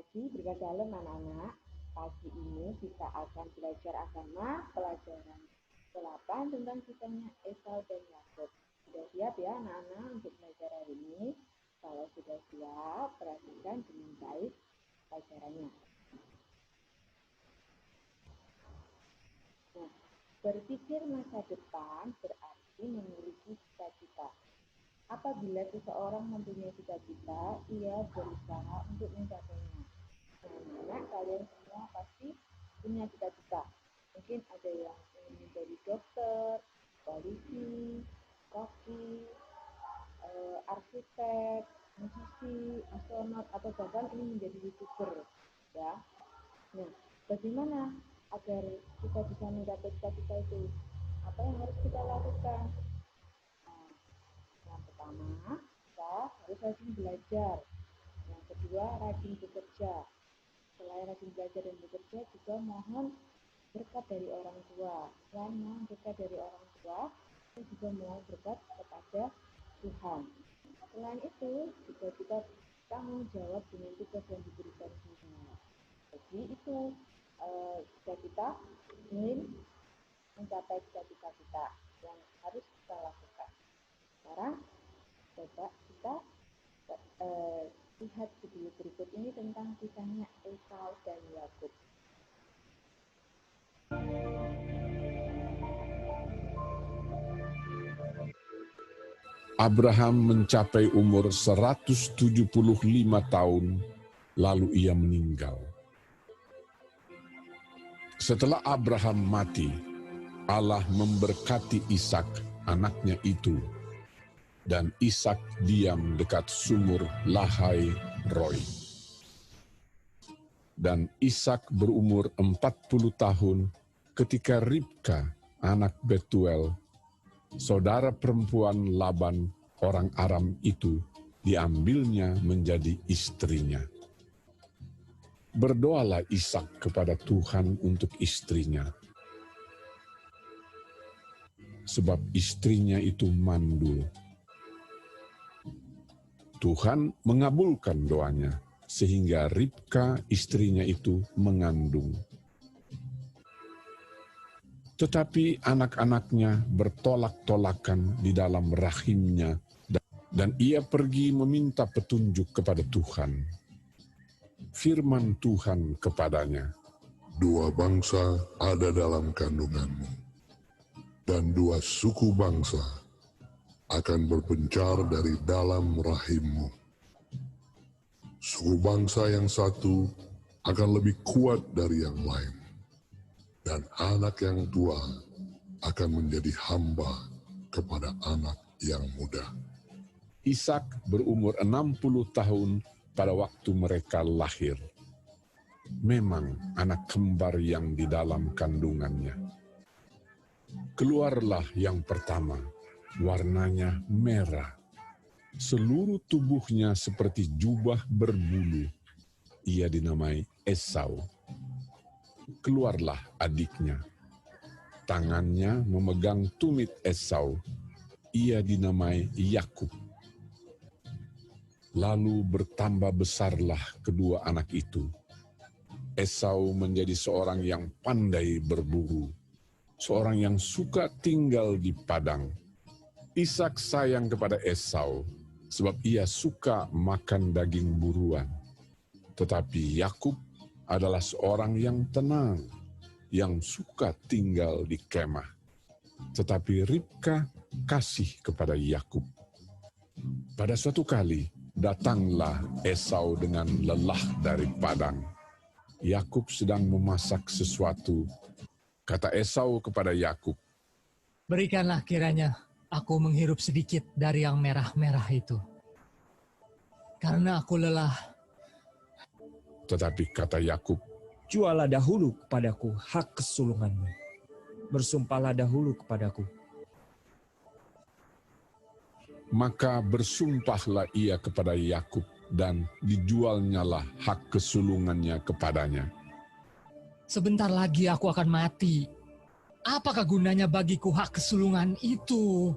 Pagi berkata anak-anak, pagi ini kita akan belajar agama, pelajaran ke-8 tentang kisahnya Esau dan Yakub. Sudah siap ya anak-anak untuk belajar hari ini? Kalau sudah siap, perhatikan dengan baik pelajarannya. Nah, berpikir masa depan berarti memiliki cita-cita. Apabila seseorang mempunyai cita-cita, ia berusaha untuk mencapainya. Nah, kalian semua pasti punya cita-cita. Mungkin ada yang ingin menjadi dokter, polisi, koki, arsitek, musisi, astronot, atau bahkan ingin menjadi YouTuber. Ya. Nah, bagaimana agar kita bisa mencapai cita-cita itu? Apa yang harus kita lakukan? Yang pertama, kita harus rajin belajar. Yang kedua, rajin bekerja. Selain rajin belajar dan bekerja, juga mohon berkat dari orang tua. Selain mohon berkat dari orang tua, kita juga mohon berkat kepada Tuhan. Selain itu, juga kita tanggung jawab dengan tugas yang diberikan Tuhan. Jadi itu jika kita ingin mencapai cita-cita kita yang harus kita lakukan. Sekarang coba kita lihat video berikut ini tentang kisahnya Esau dan Yakub. Abraham mencapai umur 175 tahun, lalu ia meninggal. Setelah Abraham mati, Allah memberkati Ishak, anaknya itu, dan Ishak diam dekat sumur Lahai Roi. Dan Ishak berumur 40 tahun ketika Ribka, anak Betuel, saudara perempuan Laban, orang Aram itu, diambilnya menjadi istrinya. Berdoalah Ishak kepada Tuhan untuk istrinya, sebab istrinya itu mandul. Tuhan mengabulkan doanya, sehingga Ribka istrinya itu mengandung. Tetapi anak-anaknya bertolak-tolakan di dalam rahimnya, dan ia pergi meminta petunjuk kepada Tuhan. Firman Tuhan kepadanya, "Dua bangsa ada dalam kandunganmu, dan dua suku bangsa akan berpencar dari dalam rahimmu. Suku bangsa yang satu akan lebih kuat dari yang lain, dan anak yang tua akan menjadi hamba kepada anak yang muda." Ishak berumur 60 tahun pada waktu mereka lahir. Memang anak kembar yang di dalam kandungannya. Keluarlah yang pertama, warnanya merah. Seluruh tubuhnya seperti jubah berbulu. Ia dinamai Esau. Keluarlah adiknya. Tangannya memegang tumit Esau. Ia dinamai Yakub. Lalu bertambah besarlah kedua anak itu. Esau menjadi seorang yang pandai berburu, seorang yang suka tinggal di padang. Ishak sayang kepada Esau, sebab ia suka makan daging buruan. Tetapi Yakub adalah seorang yang tenang, yang suka tinggal di kemah. Tetapi Ribka kasih kepada Yakub. Pada suatu kali, datanglah Esau dengan lelah dari padang. Yakub sedang memasak sesuatu. Kata Esau kepada Yakub, "Berikanlah kiranya aku menghirup sedikit dari yang merah-merah itu, karena aku lelah." Tetapi kata Yakub, "Jualah dahulu kepadaku hak kesulunganmu. Bersumpahlah dahulu kepadaku." Maka bersumpahlah ia kepada Yakub, dan dijualnyalah hak kesulungannya kepadanya. "Sebentar lagi aku akan mati. Apakah gunanya bagiku hak kesulungan itu?"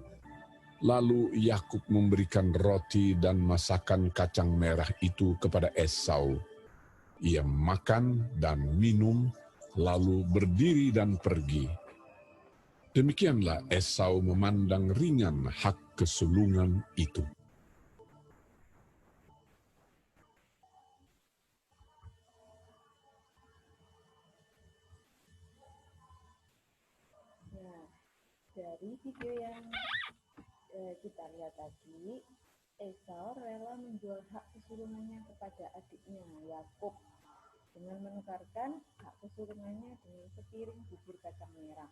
Lalu Yakub memberikan roti dan masakan kacang merah itu kepada Esau. Ia makan dan minum, lalu berdiri dan pergi. Demikianlah Esau memandang ringan hak kesulungan itu. Nah, dari video yang kita lihat tadi, Esau rela menjual hak kesulungannya kepada adiknya Yakub dengan menukarkan hak kesulungannya dengan sepiring bubur kacang merah.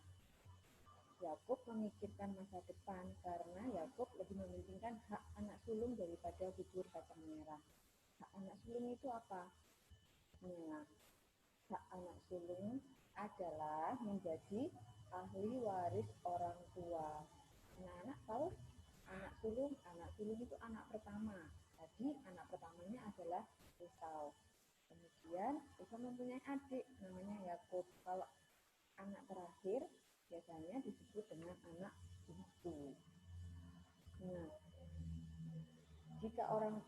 Yakub memikirkan masa depan karena Yakub lebih mementingkan hak anak sulung daripada bubur kacang merah. Hak anak sulung itu apa? Nah, hak anak sulung adalah menjadi ahli waris orang tua. Anak-anak tahu anak sulung itu anak pertama. Tadi anak pertamanya adalah Esau. Kemudian Esau mempunyai adik namanya Yakub. Kalau anak terakhir biasanya disebut dengan anak bungsu. Nah, jika orang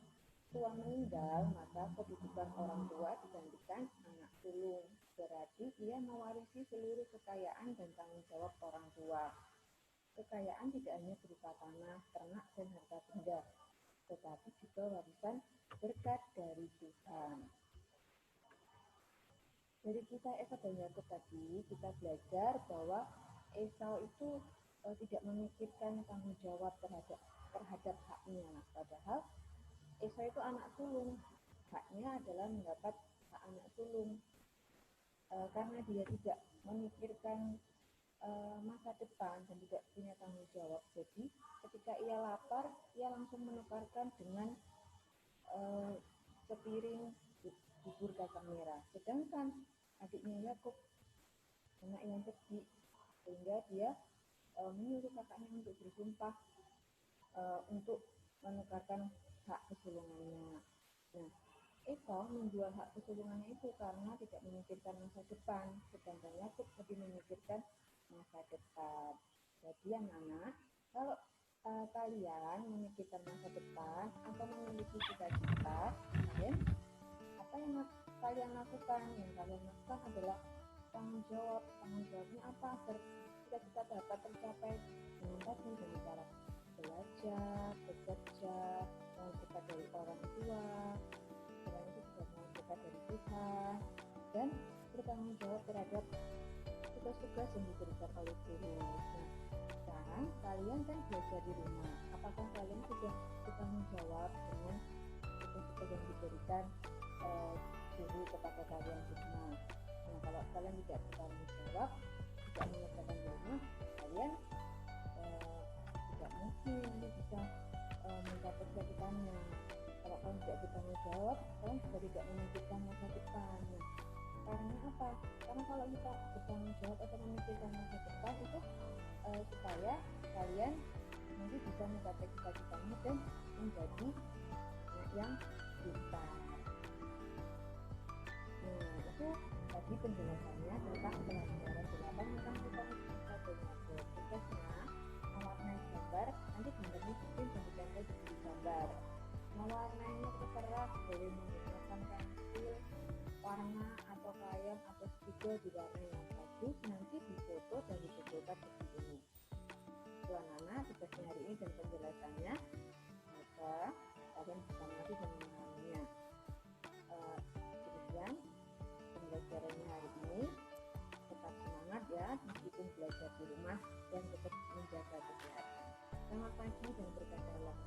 tua meninggal, maka kedudukan orang tua digantikan anak sulung. Berarti ia mewarisi seluruh kekayaan dan tanggung jawab orang tua. Kekayaan tidak hanya berupa tanah, ternak, dan harta benda, tetapi juga warisan berkat dari Tuhan. Dari kisah Esau dan Yakub tadi, kita belajar bahwa Esau itu tidak memikirkan tanggung jawab terhadap haknya. Padahal Esau itu anak sulung, haknya adalah mendapat hak anak sulung. Karena dia tidak memikirkan masa depan dan tidak punya tanggung jawab, jadi ketika ia lapar, ia langsung menukarkan dengan sepiring bubur kacang merah. Sedangkan adiknya Yakub, anak yang kecil, sehingga dia menyuruh kakaknya untuk bersumpah untuk menukarkan hak kesulungannya. Nah, Esau menjual hak kesulungannya itu karena tidak memikirkan masa depan, sedangkan Yakub lebih memikirkan masa depan. Jadi anak-anak, kalau kalian memikirkan masa depan atau memiliki cita-cita, apa yang kalian lakukan? Yang kalian lakukan adalah tanggung jawab. Tanggung jawabnya apa? Cita-cita dapat tercapai dengan tadi, dengan cara belajar, bekerja, mau dekat dari orang tua, selain itu juga mau dekat dari Tuhan, dan bertanggung jawab terhadap tugas-tugas yang diberikan oleh guru. Nah, sekarang kalian kan belajar di rumah. Apakah kalian sudah bertanggung jawab dengan tugas-tugas yang diberikan guru kepada kalian semua? Nah, kalau kalian tidak bertanggung jawab, tidak mengerjakan di rumah, kalian tidak mungkin nanti bisa mencapai cita-citanya. Kalau kalian tidak bertanggung jawab, kalian juga tidak memikirkan masa depan. Karena apa? Karena kalau kita bertanggung jawab atau memikirkan masa depan itu supaya kalian nanti bisa mencapai cita-citanya dan menjadi anak yang pintar. Nah, itu tadi penjelasannya tentang pelajaran 8 tentang sifat dan Yakub. Tugasnya mewarnai gambar, nanti gambarnya bikin dan ditempel di buku gambar. Mewarnainya terserah, boleh menggunakan pensil, warna atau krayon atau spidol di warna yang bagus, nanti difoto dan ditempelkan di buku. Setelah Nana tugasnya hari ini dan penjelasannya, maka kalian bisa mengerti dan memahaminya. Demikian pembelajarannya hari ini. Tetap semangat ya, meskipun belajar di rumah dan tetap menjaga kesehatan. Selamat pagi dan berkah dalam.